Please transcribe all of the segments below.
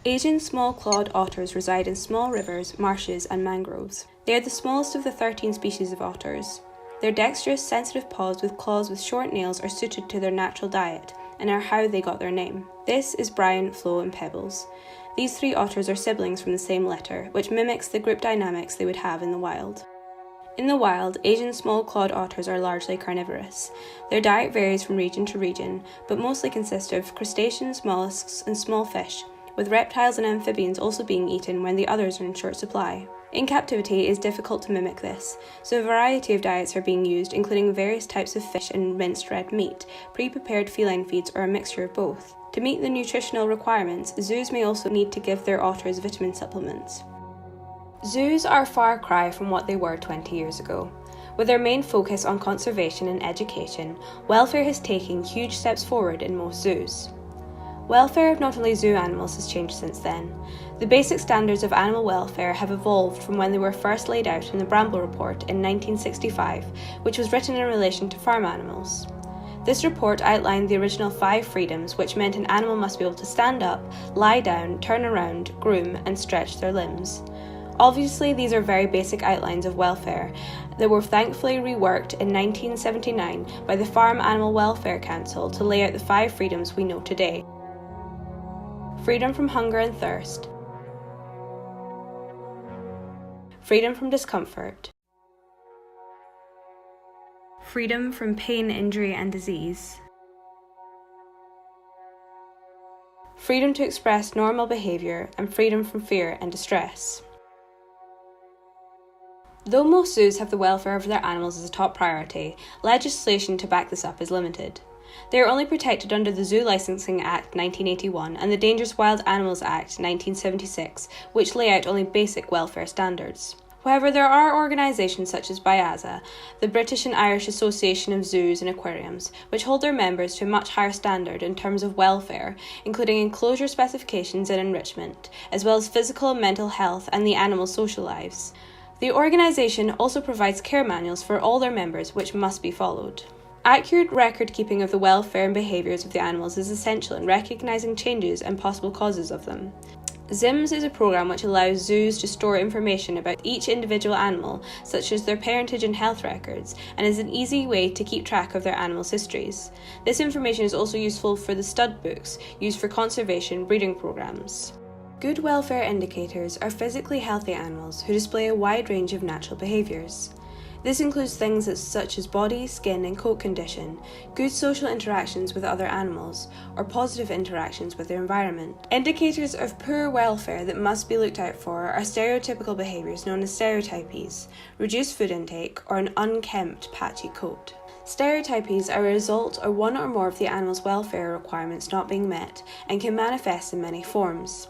Asian small-clawed otters reside in small rivers, marshes and mangroves. They are the smallest of the 13 species of otters. Their dexterous, sensitive paws with claws with short nails are suited to their natural diet and are how they got their name. This is Brian, Flo and Pebbles. These 3 otters are siblings from the same litter, which mimics the group dynamics they would have in the wild. In the wild, Asian small-clawed otters are largely carnivorous. Their diet varies from region to region, but mostly consists of crustaceans, mollusks and small fish, with reptiles and amphibians also being eaten when the others are in short supply. In captivity, it is difficult to mimic this, so a variety of diets are being used, including various types of fish and minced red meat, pre-prepared feline feeds or a mixture of both. To meet the nutritional requirements, zoos may also need to give their otters vitamin supplements. Zoos are a far cry from what they were 20 years ago. With their main focus on conservation and education, welfare has taken huge steps forward in most zoos. Welfare of not only zoo animals has changed since then. The basic standards of animal welfare have evolved from when they were first laid out in the Bramble Report in 1965, which was written in relation to farm animals. This report outlined the original 5 freedoms, which meant an animal must be able to stand up, lie down, turn around, groom, and stretch their limbs. Obviously, these are very basic outlines of welfare that were thankfully reworked in 1979 by the Farm Animal Welfare Council to lay out the 5 freedoms we know today. Freedom from hunger and thirst. Freedom from discomfort. Freedom from pain, injury and disease. Freedom to express normal behaviour and freedom from fear and distress. Though most zoos have the welfare of their animals as a top priority, legislation to back this up is limited. They are only protected under the Zoo Licensing Act 1981 and the Dangerous Wild Animals Act 1976, which lay out only basic welfare standards. However, there are organisations such as BIAZA, the British and Irish Association of Zoos and Aquariums, which hold their members to a much higher standard in terms of welfare, including enclosure specifications and enrichment, as well as physical and mental health and the animals' social lives. The organisation also provides care manuals for all their members, which must be followed. Accurate record keeping of the welfare and behaviours of the animals is essential in recognising changes and possible causes of them. ZIMS is a programme which allows zoos to store information about each individual animal, such as their parentage and health records, and is an easy way to keep track of their animals' histories. This information is also useful for the stud books, used for conservation breeding programmes. Good welfare indicators are physically healthy animals who display a wide range of natural behaviours. This includes things such as body, skin and coat condition, good social interactions with other animals, or positive interactions with their environment. Indicators of poor welfare that must be looked out for are stereotypical behaviours known as stereotypies, reduced food intake, or an unkempt, patchy coat. Stereotypies are a result of one or more of the animal's welfare requirements not being met and can manifest in many forms.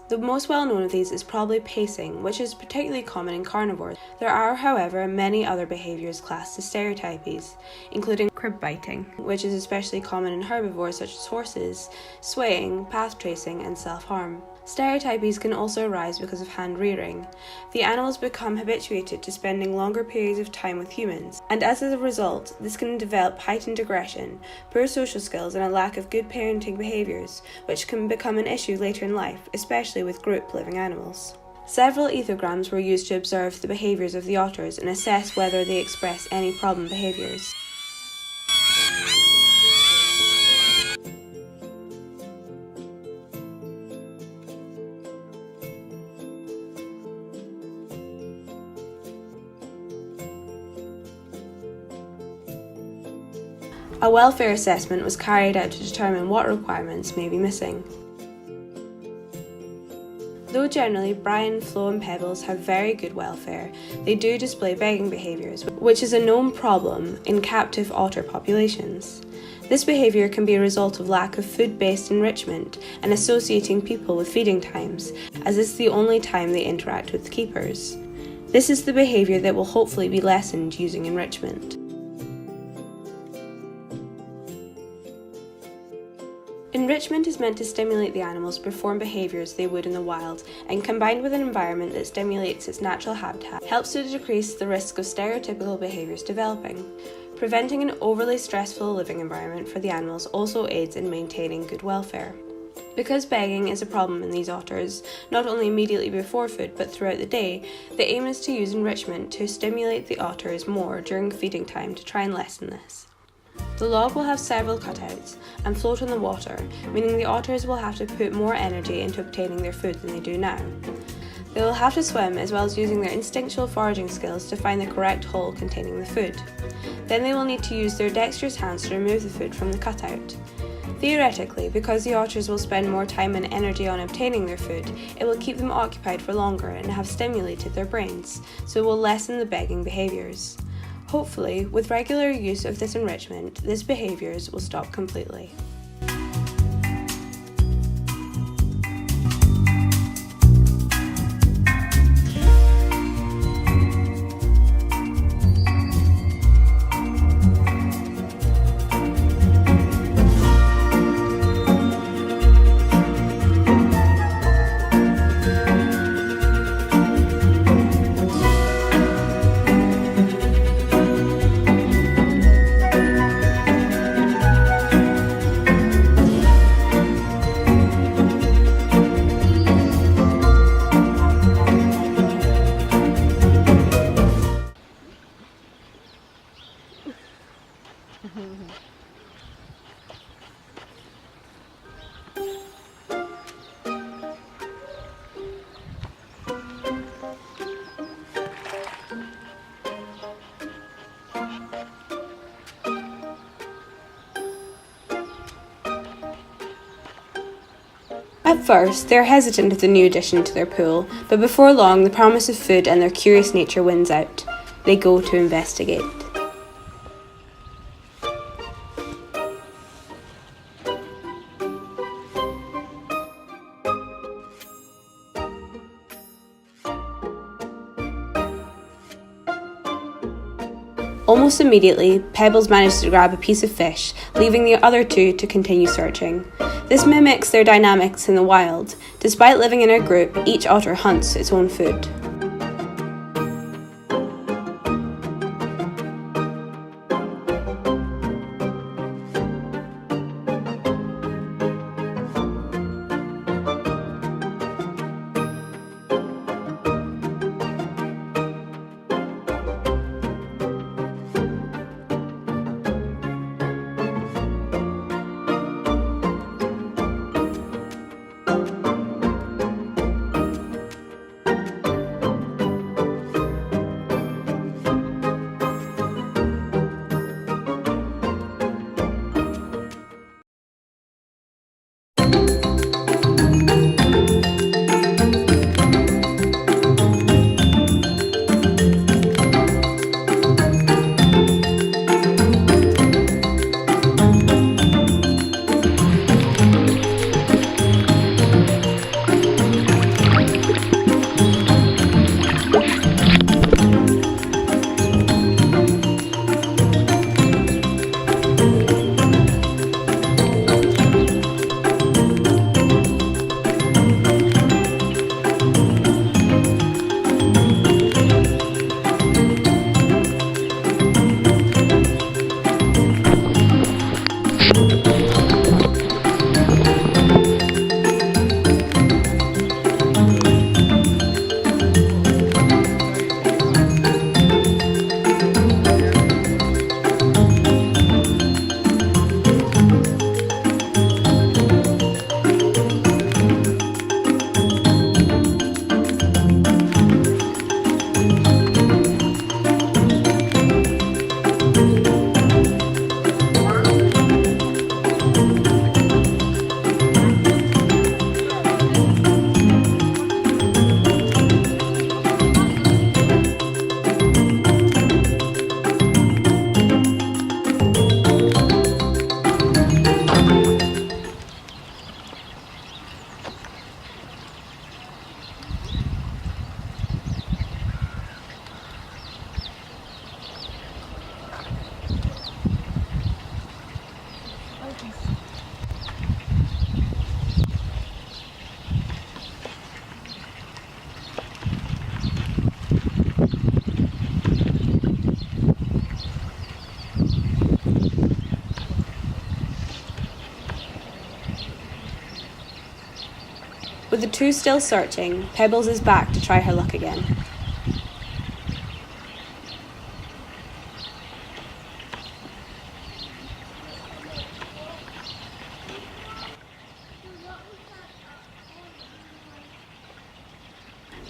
The most well-known of these is probably pacing, which is particularly common in carnivores. There are, however, many other behaviours classed as stereotypies, including crib biting, which is especially common in herbivores such as horses, swaying, path tracing, and self-harm. Stereotypies can also arise because of hand-rearing. The animals become habituated to spending longer periods of time with humans, and as a result, this can develop heightened aggression, poor social skills, and a lack of good parenting behaviours, which can become an issue later in life, especially with group living animals. Several ethograms were used to observe the behaviours of the otters and assess whether they express any problem behaviours. A welfare assessment was carried out to determine what requirements may be missing. Though generally Brian, Flo and Pebbles have very good welfare, they do display begging behaviours, which is a known problem in captive otter populations. This behaviour can be a result of lack of food-based enrichment and associating people with feeding times, as it's the only time they interact with keepers. This is the behaviour that will hopefully be lessened using enrichment. Enrichment is meant to stimulate the animals to perform behaviours they would in the wild, and combined with an environment that stimulates its natural habitat, helps to decrease the risk of stereotypical behaviours developing. Preventing an overly stressful living environment for the animals also aids in maintaining good welfare. Because begging is a problem in these otters, not only immediately before food but throughout the day, the aim is to use enrichment to stimulate the otters more during feeding time to try and lessen this. The log will have several cutouts and float on the water, meaning the otters will have to put more energy into obtaining their food than they do now. They will have to swim as well as using their instinctual foraging skills to find the correct hole containing the food. Then they will need to use their dexterous hands to remove the food from the cutout. Theoretically, because the otters will spend more time and energy on obtaining their food, it will keep them occupied for longer and have stimulated their brains, so it will lessen the begging behaviours. Hopefully, with regular use of this enrichment, these behaviours will stop completely. At first, they are hesitant of the new addition to their pool, but before long the promise of food and their curious nature wins out. They go to investigate. Almost immediately, Pebbles manages to grab a piece of fish, leaving the other two to continue searching. This mimics their dynamics in the wild. Despite living in a group, each otter hunts its own food. With the two still searching, Pebbles is back to try her luck again.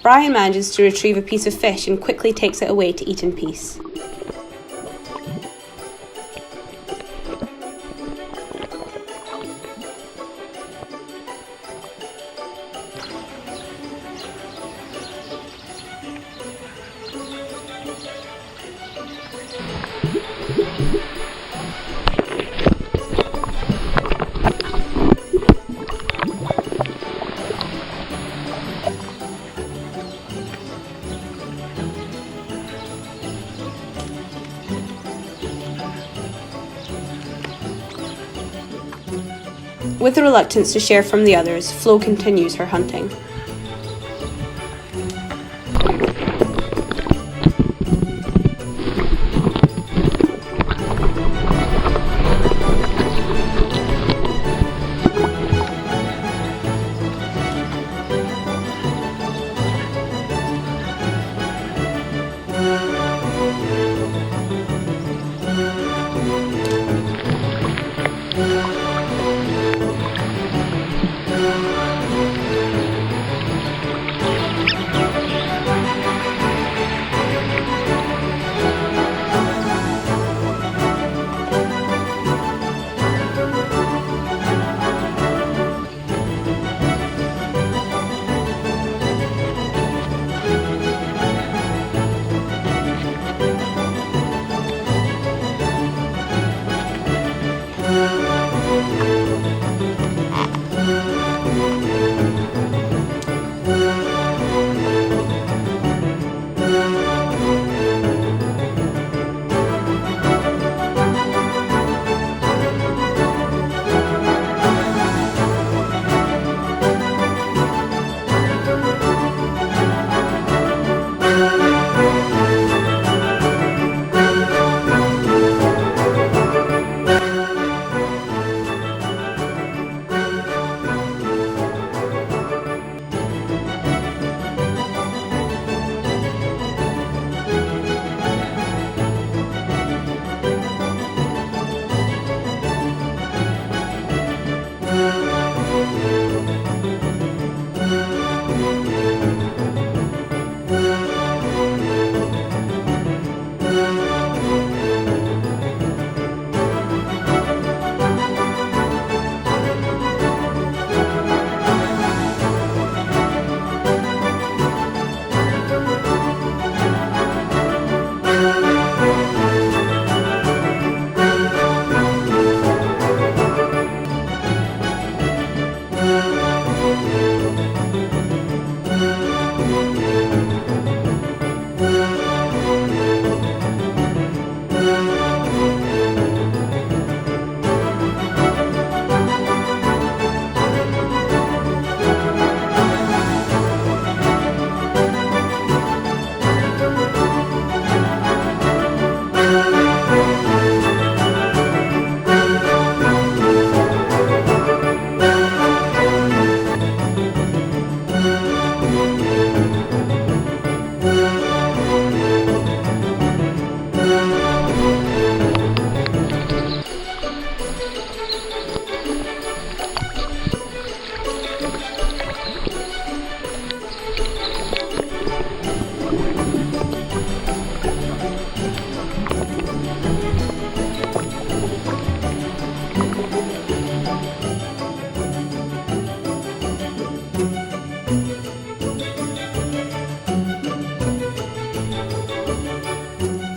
Brian manages to retrieve a piece of fish and quickly takes it away to eat in peace. With a reluctance to share from the others, Flo continues her hunting.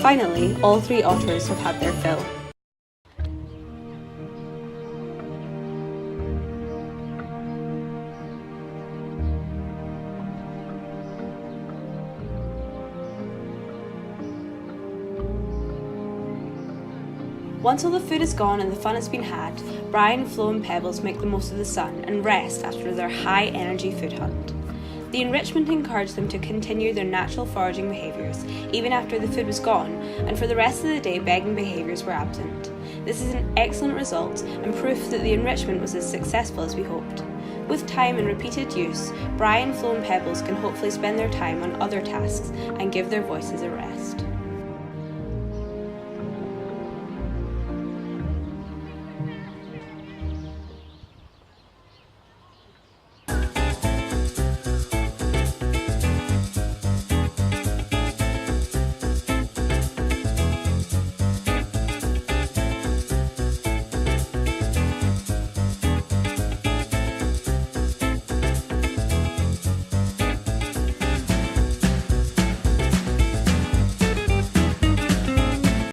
Finally, all three otters have had their fill. Once all the food is gone and the fun has been had, Brian, Flo and Pebbles make the most of the sun and rest after their high-energy food hunt. The enrichment encouraged them to continue their natural foraging behaviours, even after the food was gone, and for the rest of the day begging behaviours were absent. This is an excellent result and proof that the enrichment was as successful as we hoped. With time and repeated use, Brian, Flo and Pebbles can hopefully spend their time on other tasks and give their voices a rest.